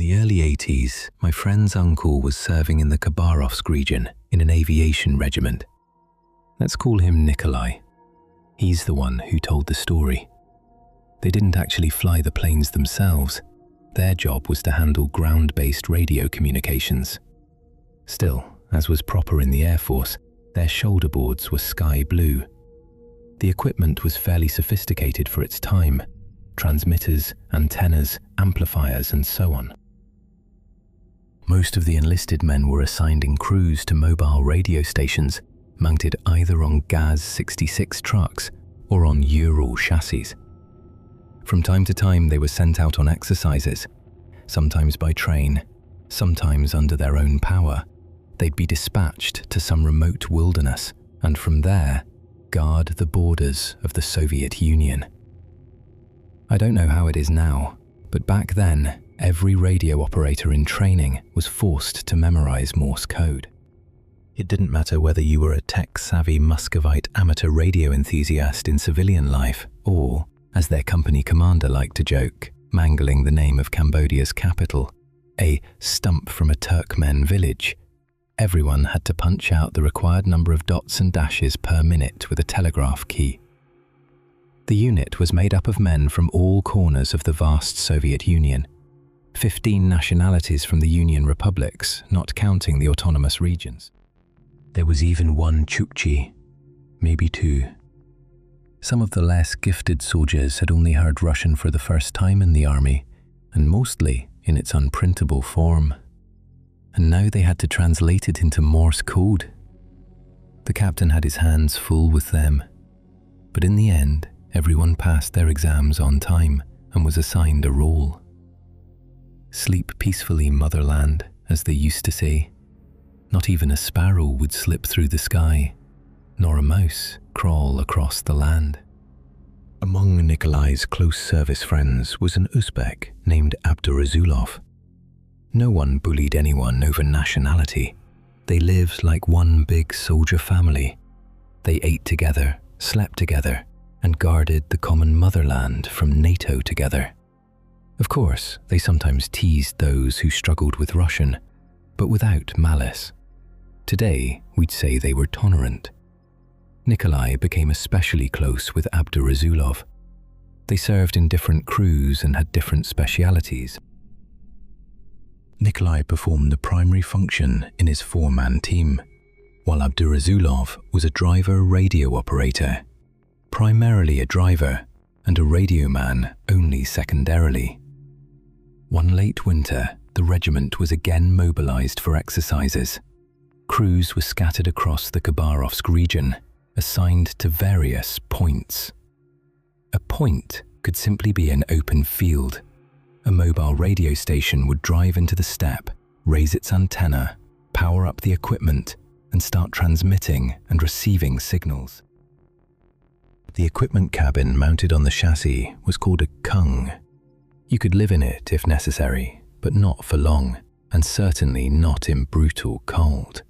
the early 80s, my friend's uncle was serving in the Khabarovsk region in an aviation regiment. Let's call him Nikolai. He's the one who told the story. They didn't actually fly the planes themselves. Their job was to handle ground-based radio communications. Still, as was proper in the Air Force, their shoulder boards were sky blue. The equipment was fairly sophisticated for its time: transmitters, antennas, amplifiers, and so on. Most of the enlisted men were assigned in crews to mobile radio stations mounted either on Gaz-66 trucks or on Ural chassis. From time to time, they were sent out on exercises, sometimes by train, sometimes under their own power. They'd be dispatched to some remote wilderness, and from there, guard the borders of the Soviet Union. I don't know how it is now, but back then, every radio operator in training was forced to memorize Morse code. It didn't matter whether you were a tech-savvy Muscovite amateur radio enthusiast in civilian life, or, as their company commander liked to joke, mangling the name of Cambodia's capital, a stump from a Turkmen village. Everyone had to punch out the required number of dots and dashes per minute with a telegraph key. The unit was made up of men from all corners of the vast Soviet Union, 15 nationalities from the Union republics, not counting the autonomous regions. There was even one Chukchi, maybe two. Some of the less gifted soldiers had only heard Russian for the first time in the army, and mostly in its unprintable form. And now they had to translate it into Morse code. The captain had his hands full with them, but in the end, everyone passed their exams on time and was assigned a role. Sleep peacefully, motherland, as they used to say. Not even a sparrow would slip through the sky, nor a mouse crawl across the land. Among Nikolai's close service friends was an Uzbek named Abdurazulov. No one bullied anyone over nationality. They lived like one big soldier family. They ate together, slept together, and guarded the common motherland from NATO together. Of course, they sometimes teased those who struggled with Russian, but without malice. Today, we'd say they were tolerant. Nikolai became especially close with Abdurazulov. They served in different crews and had different specialities. Nikolai performed the primary function in his four-man team, while Abdurazulov was a driver radio operator, primarily a driver, and a radio man only secondarily. One late winter, the regiment was again mobilized for exercises. Crews were scattered across the Khabarovsk region, assigned to various points. A point could simply be an open field. A mobile radio station would drive into the steppe, raise its antenna, power up the equipment, and start transmitting and receiving signals. The equipment cabin mounted on the chassis was called a kung. You could live in it if necessary, but not for long, and certainly not in brutal cold.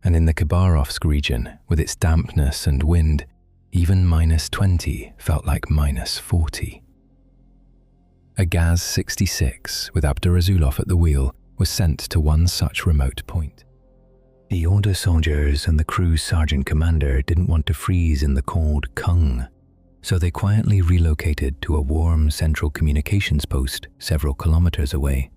And in the Khabarovsk region, with its dampness and wind, even -20 felt like -40. A Gaz-66 with Abdurazulov at the wheel was sent to one such remote point. The older soldiers and the crew's sergeant commander didn't want to freeze in the cold kung, so they quietly relocated to a warm central communications post several kilometers away.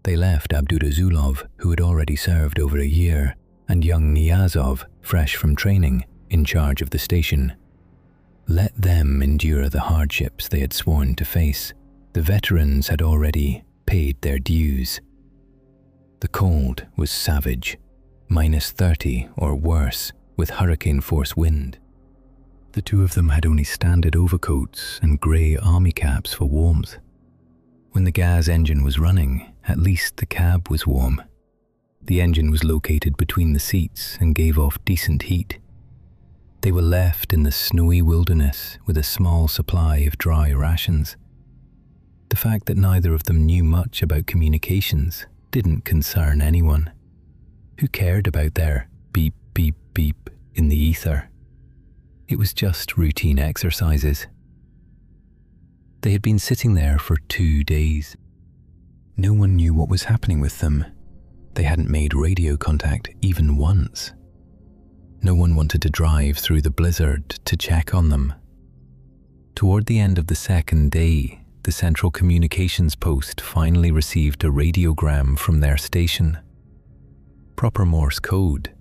They left Abdurazulov, who had already served over a year, and young Niyazov, fresh from training, in charge of the station. Let them endure the hardships they had sworn to face. The veterans had already paid their dues. The cold was savage, -30 or worse, with hurricane-force wind. The two of them had only standard overcoats and grey army caps for warmth. When the gas engine was running, at least the cab was warm. The engine was located between the seats and gave off decent heat. They were left in the snowy wilderness with a small supply of dry rations. The fact that neither of them knew much about communications didn't concern anyone. Who cared about their beep, beep, beep in the ether? It was just routine exercises. They had been sitting there for 2 days. No one knew what was happening with them. They hadn't made radio contact even once. No one wanted to drive through the blizzard to check on them. Toward the end of the second day, the Central Communications Post finally received a radiogram from their station. Proper Morse code,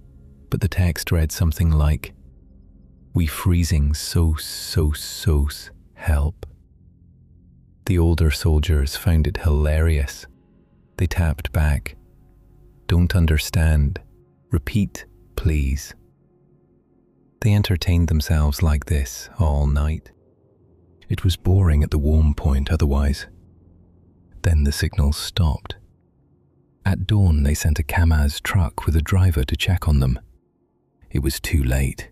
but the text read something like, "We freezing so help." The older soldiers found it hilarious. They tapped back, "Don't understand. Repeat, please." They entertained themselves like this all night. It was boring at the warm point otherwise. Then the signals stopped. At dawn, they sent a Kamaz truck with a driver to check on them. It was too late.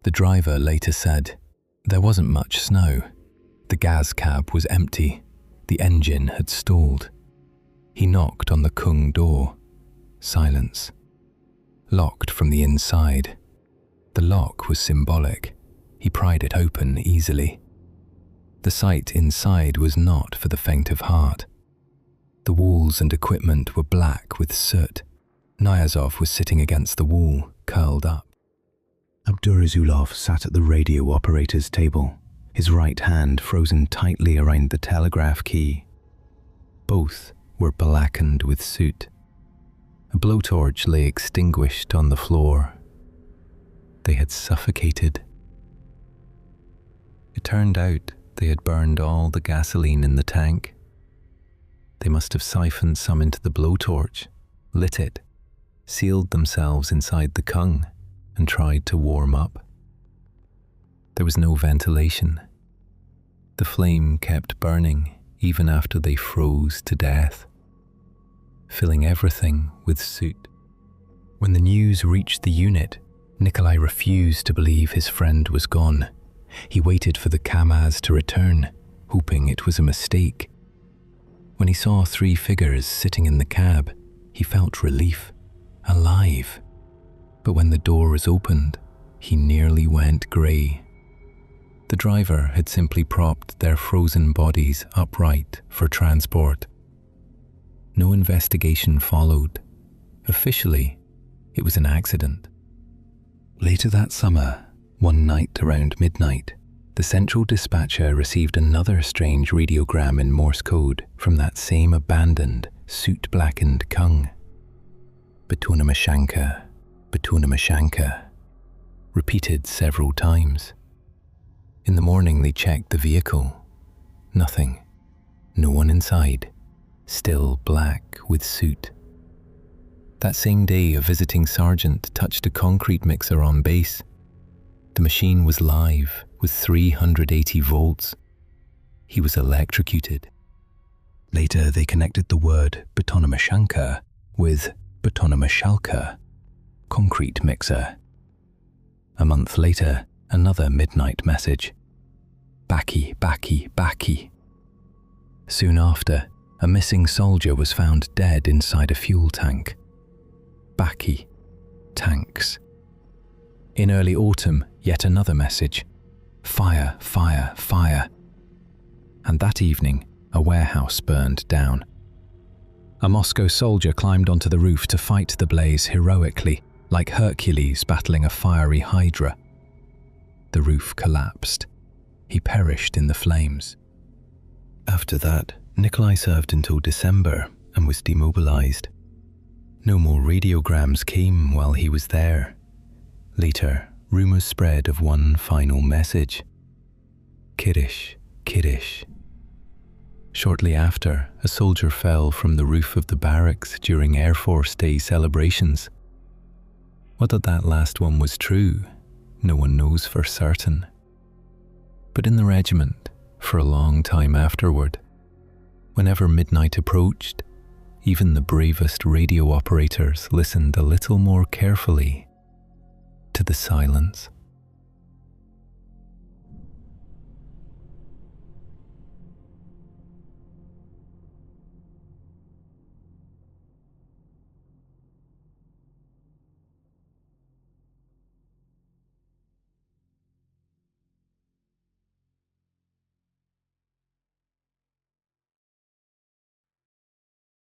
The driver later said, "There wasn't much snow. The gas cab was empty. The engine had stalled." He knocked on the Kung door. Silence. Locked from the inside. The lock was symbolic. He pried it open easily. The sight inside was not for the faint of heart. The walls and equipment were black with soot. Nyazov was sitting against the wall, curled up. Abdurazulov sat at the radio operator's table, his right hand frozen tightly around the telegraph key. Both were blackened with soot. A blowtorch lay extinguished on the floor. They had suffocated. It turned out they had burned all the gasoline in the tank. They must have siphoned some into the blowtorch, lit it, sealed themselves inside the Kung, and tried to warm up. There was no ventilation. The flame kept burning even after they froze to death, filling everything with soot. When the news reached the unit, Nikolai refused to believe his friend was gone. He waited for the Kamaz to return, hoping it was a mistake. When he saw 3 figures sitting in the cab, he felt relief, alive. But when the door was opened, he nearly went grey. The driver had simply propped their frozen bodies upright for transport. No investigation followed. Officially, it was an accident. Later that summer, one night around midnight, the central dispatcher received another strange radiogram in Morse code from that same abandoned, soot-blackened Kung. Betonamashanka, Betonamashanka, repeated several times. In the morning they checked the vehicle. Nothing. No one inside. Still black with soot. That same day, a visiting sergeant touched a concrete mixer on base. The machine was live with 380 volts. He was electrocuted. Later, they connected the word Betonamashanka with Betonamashalka, concrete mixer. A month later, another midnight message. Baki, Baki, Baki. Soon after, a missing soldier was found dead inside a fuel tank. Baki, tanks. In early autumn, yet another message. Fire, fire, fire. And that evening, a warehouse burned down. A Moscow soldier climbed onto the roof to fight the blaze heroically, like Hercules battling a fiery hydra. The roof collapsed. He perished in the flames. After that, Nikolai served until December and was demobilized. No more radiograms came while he was there. Later, rumors spread of one final message. Kiddish, Kiddish. Shortly after, a soldier fell from the roof of the barracks during Air Force Day celebrations. Whether that last one was true, no one knows for certain. But in the regiment, for a long time afterward, whenever midnight approached, even the bravest radio operators listened a little more carefully to the silence.